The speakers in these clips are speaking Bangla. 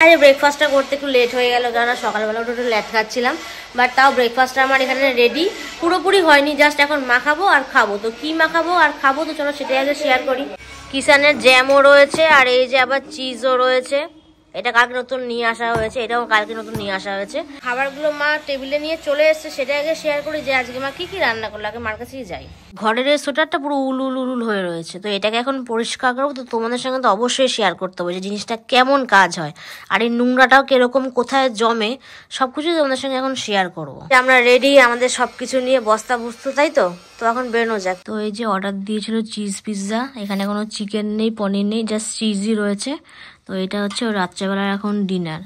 আরে ব্রেকফাস্টটা করতে একটু লেট হয়ে গেল, কারণ সকালবেলা একটু লেট খাচ্ছিলাম। বাট তাও ব্রেকফাস্টটা আমার এখানে রেডি, পুরোপুরি হয়নি, জাস্ট এখন মাখাবো আর খাবো। তো কি মাখাবো আর খাবো তো চলো সেটাই আগে শেয়ার করি। কিষানের জ্যামও রয়েছে, আর এই যে আবার চিজও রয়েছে। এটা কালকে নতুন নিয়ে আসা হয়েছে, এটাও কালকে নতুন নিয়ে আসা হয়েছে। খাবারগুলো মা টেবিলে নিয়ে চলে এসছে, সেটা আগে শেয়ার করি যে আজকে মা কি কি রান্না করলো। আগে মার কাছেই যাই। ঘরের এই সোয়েটারটা পুরো উল উল উল হয়ে রয়েছে, তো এটাকে এখন পরিষ্কার করবো। তো তোমাদের সঙ্গে তো অবশ্যই শেয়ার করতে হবে যে জিনিসটা কেমন কাজ হয়, আর এই নোংরাটাও কিরকম কোথায় জমে, সবকিছু তোমাদের সঙ্গে এখন শেয়ার করবো। আমরা রেডি আমাদের সবকিছু নিয়ে, বস্তা বস্তু, তাই তো এখন বেরোনো যাক। তো এই যে অর্ডার দিয়েছিল চিজ পিৎজা, এখানে কোনো চিকেন নেই, পনির নেই, জাস্ট চিজই রয়েছে। তো এটা হচ্ছে রাত্রেবেলার এখন dinner.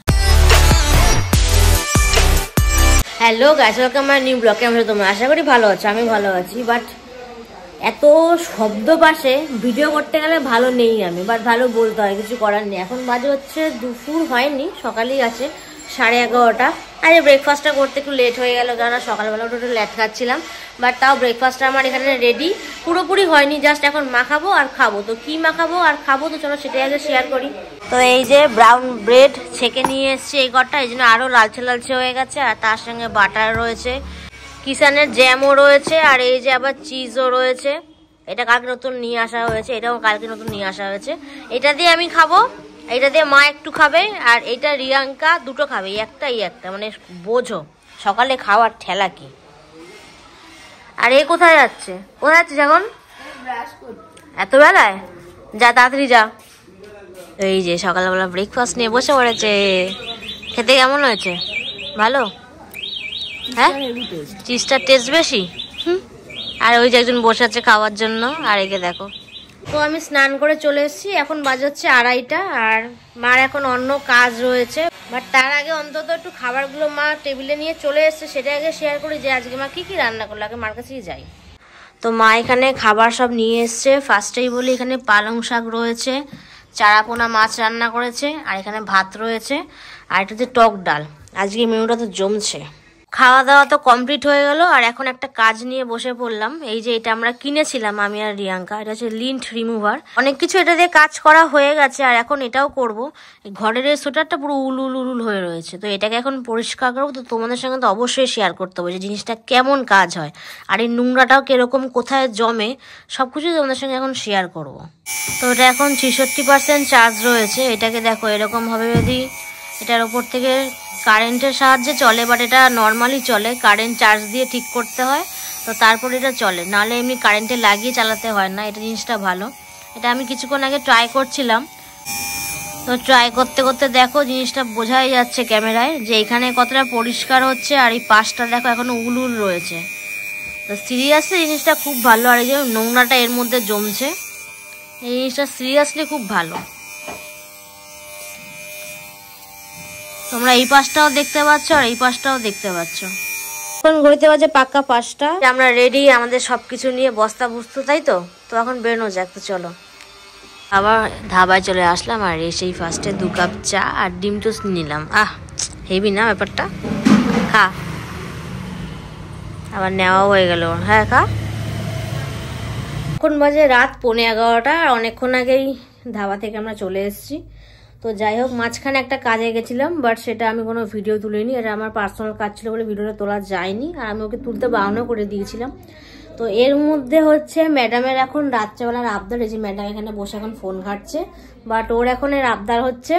Hello guys, welcome my new ব্লগে। আমরা তোমরা আশা করি ভালো আছো, আমি ভালো আছি। বাট এত শব্দ পাশে ভিডিও করতে গেলে ভালো নেই আমি, বাট ভালো বলতে হয়, কিছু করার নেই। এখন বাজে হচ্ছে দুপুর হয়নি, সকালেই আছে 11:30। আরে ব্রেকফাস্টটা করতে একটু লেট হয়ে গেল, কারণ সকালবেলা একটু লেট খাচ্ছিলাম। বাট তাও ব্রেকফাস্টটা আমার এখানে রেডি, পুরোপুরি হয়নি, জাস্ট এখন মাখাবো আর খাবো। তো কি মাখাবো আর খাবো তো চলো সেটাই আগে শেয়ার করি। তো এই যে ব্রাউন ব্রেড ছেঁকে নিয়ে এসছে এই ঘরটা, এই জন্য আরও লালচে লালচে হয়ে গেছে। আর তার সঙ্গে বাটার রয়েছে, কিষানের জ্যামও রয়েছে, আর এই যে আবার চিজও রয়েছে। এটা কালকে নতুন নিয়ে আসা হয়েছে, এটাও কালকে নতুন নিয়ে আসা হয়েছে। এটা দিয়ে আমি খাবো, এটা দিয়ে মা একটু খাবে, আর এটা রিয়াঙ্কা দুটো খাবে, একটা মানে বোঝো সকালে খাওয়ার ঠেলা কি। আর এ কোথায় যাচ্ছে, কোথায় যাচ্ছে যখন এত বেলায়? যা তাড়াতাড়ি যা। এই যে সকালবেলা ব্রেকফাস্ট নিয়ে বসে পড়েছে। খেতে কেমন হয়েছে? ভালো? হ্যাঁ, চিজটার টেস্ট বেশি। আর ওই যে একজন বসে আছে খাওয়ার জন্য, আর একে দেখো। তো আমি স্নান করে চলে এসেছি, এখন বাজে হচ্ছে 2:30। আর মার এখন অন্য কাজ রয়েছে, বাট তার আগে অন্তত একটু খাবারগুলো মা টেবিলে নিয়ে চলে এসছে, সেটা আগে শেয়ার করি যে আজকে মা কি কি রান্না করলো। আগে মার কাছেই যাই। তো মা এখানে খাবার সব নিয়ে এসছে। ফার্স্টেই বলি, এখানে পালং শাক রয়েছে, চারাপোনা মাছ রান্না করেছে, আর এখানে ভাত রয়েছে, আর এটা হচ্ছে টক ডাল। আজকে মেনুটা তো জমছে। খাওয়া দাওয়া তো কমপ্লিট হয়ে গেল, আর এখন একটা কাজ নিয়ে বসে পড়লাম। এই যে এটা আমরা কিনেছিলাম আমি আর রিয়াঙ্কা, এটা হচ্ছে লিন্ট রিমুভার। অনেক কিছু এটা দিয়ে কাজ করা হয়ে গেছে, আর এখন এটাও করব। ঘরের এই সোয়েটারটা পুরো উল উল উল হয়ে রয়েছে, তো এটাকে এখন পরিষ্কার করবো। তো তোমাদের সঙ্গে তো অবশ্যই শেয়ার করতে হবে যে জিনিসটা কেমন কাজ হয়, আর এই নোংরাটাও কিরকম কোথায় জমে, সবকিছু তোমাদের সঙ্গে এখন শেয়ার করব। তো এটা এখন 66% চার্জ রয়েছে। এটাকে দেখো এরকম ভাবে, যদি এটার ওপর থেকে কারেন্টের সাহায্যে চলে, বাট এটা নর্মালি চলে, কারেন্ট চার্জ দিয়ে ঠিক করতে হয়, তো তারপর এটা চলে, নাহলে এমনি কারেন্টে লাগিয়ে চালাতে হয় না। এটা জিনিসটা ভালো। এটা আমি কিছুক্ষণ আগে ট্রাই করছিলাম। তো ট্রাই করতে করতে দেখো জিনিসটা বোঝাই যাচ্ছে ক্যামেরায় যে এখানে কতটা পরিষ্কার হচ্ছে, আর এই পাশটা দেখো এখনো উল উল রয়েছে। তো সিরিয়াসলি জিনিসটা খুব ভালো। আর এই যে নোংরাটা এর মধ্যে জমছে, এই জিনিসটা সিরিয়াসলি খুব ভালো। তোমরা এই পাশটাও দেখতে পাচ্ছ, আর এই পাশটাও দেখতে পাচ্ছ। এখন ঘড়িতে বাজে পাক্কা 5টা। আমরা রেডি আমাদের সবকিছু নিয়ে, বস্তা বস্তু, তাই তো এখন বেরোনো যাক। তো চলো। আবার ধাবায় চলে আসলাম, আর এসেই ফার্স্টে 2 কাপ চা আর ডিম টোস্ট নিলাম। হেভি না ব্যাপারটা? খা। আবার নেওয়াও হয়ে গেল। হ্যাঁ খা। এখন বাজে রাত 11:15, আর অনেকক্ষণ আগেই ধাবা থেকে আমরা চলে এসেছি। তো যাই হোক, মাঝখানে একটা কাজে গেছিলাম, বাট সেটা আমি কোনো ভিডিও তুলিনি। এটা আমার পার্সোনাল কাজ ছিল বলে ভিডিওটা তোলা যায়নি, আর আমি ওকে তুলতে বারণও করে দিয়েছিলাম। তো এর মধ্যে হচ্ছে ম্যাডামের এখন রাত্রেবেলার আবদার। এই যে ম্যাডাম এখানে বসে এখন ফোন ঘাটছে, বাট ওর এখন এর আবদার হচ্ছে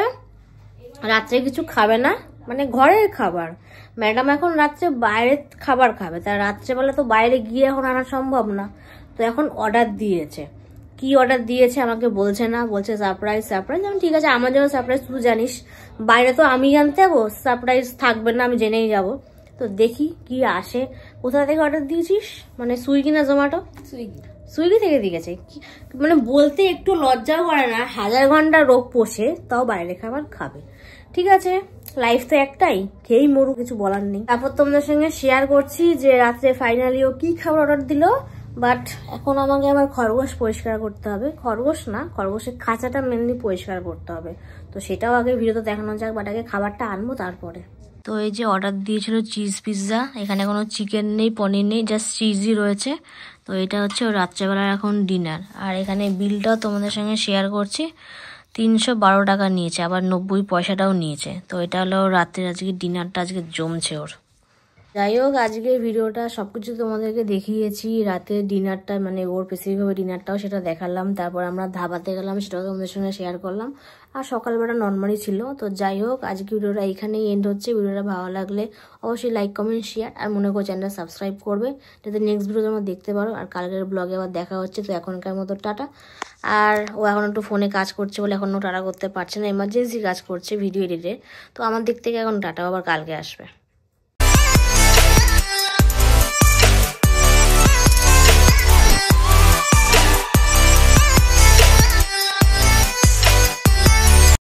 রাত্রে কিছু খাবে না, মানে ঘরের খাবার। ম্যাডাম এখন রাত্রে বাইরের খাবার খাবে, তার রাত্রেবেলা তো বাইরে গিয়ে এখন আনা সম্ভব না। তো এখন অর্ডার দিয়েছে। কি অর্ডার দিয়েছে আমাকে বলছে না, বলছে সারপ্রাইজ সারপ্রাইজ। আমি ঠিক আছে, আমার জন্য সারপ্রাইজ, তুই জানিস বাইরে তো আমি জানতে যাবো, সারপ্রাইজ থাকবে না, আমি জেনেই যাব। তো দেখি কি আসে। কোথা থেকে অর্ডার দিয়েছিস? মানে সুইগি না জোম্যাটো? সুইগি থেকে দিয়েছে। মানে বলতে একটু লজ্জাও করে না, 1000 ঘন্টা রোগ পোষে, তাও বাইরে খাবার খাবে। ঠিক আছে, লাইফ তো একটাই, খেয়েই মরু, কিছু বলার নেই। তারপর তোমাদের সঙ্গে শেয়ার করছি যে রাত্রে ফাইনালি ও কি খাবার অর্ডার দিল। বাট এখন আমাকে আবার খরগোশ পরিষ্কার করতে হবে। খরগোশ না, খরগোশের খাঁচাটা মেনলি পরিষ্কার করতে হবে। তো সেটাও আগে ভিডিওতে দেখানো যাক, বাট আগে খাবারটা আনবো তারপরে। তো এই যে অর্ডার দিয়েছিল চিজ পিৎজা, এখানে কোনো চিকেন নেই, পনির নেই, জাস্ট চিজই রয়েছে। তো এটা হচ্ছে রাত্রেবেলার এখন ডিনার, আর এখানে বিলটাও তোমাদের সঙ্গে শেয়ার করছি। 312 টাকা নিয়েছে, আবার 90 পয়সাটাও নিয়েছে। তো এটা হলো রাতের আজকে ডিনারটা, আজকে জমছে ওর। যাই হোক, আজকে ভিডিওটা সব কিছু তোমাদেরকে দেখিয়েছি। রাতের ডিনারটা মানে ওর স্পেসিফিকভাবে ডিনারটাও সেটা দেখালাম। তারপর আমরা ধাবাতে গেলাম, সেটাও তোমাদের সঙ্গে শেয়ার করলাম। আর সকালবেলা নর্মালি ছিল। তো যাই হোক, আজকে ভিডিওটা এইখানেই এন্ড হচ্ছে। ভিডিওটা ভালো লাগলে অবশ্যই লাইক, কমেন্ট, শেয়ার আর মনে করো চ্যানেলটা সাবস্ক্রাইব করবে, যাতে নেক্সট ভিডিও তোমরা দেখতে পারো। আর কালকের ব্লগে আবার দেখা হচ্ছে। তো এখনকার মতো টাটা। আর ও এখন একটু ফোনে কাজ করছে বলে এখন ও টাটা করতে পারছে না, এমার্জেন্সি কাজ করছে ভিডিও এডিটে। তো আমার দিক থেকে এখন টাটা, আবার কালকে আসবে।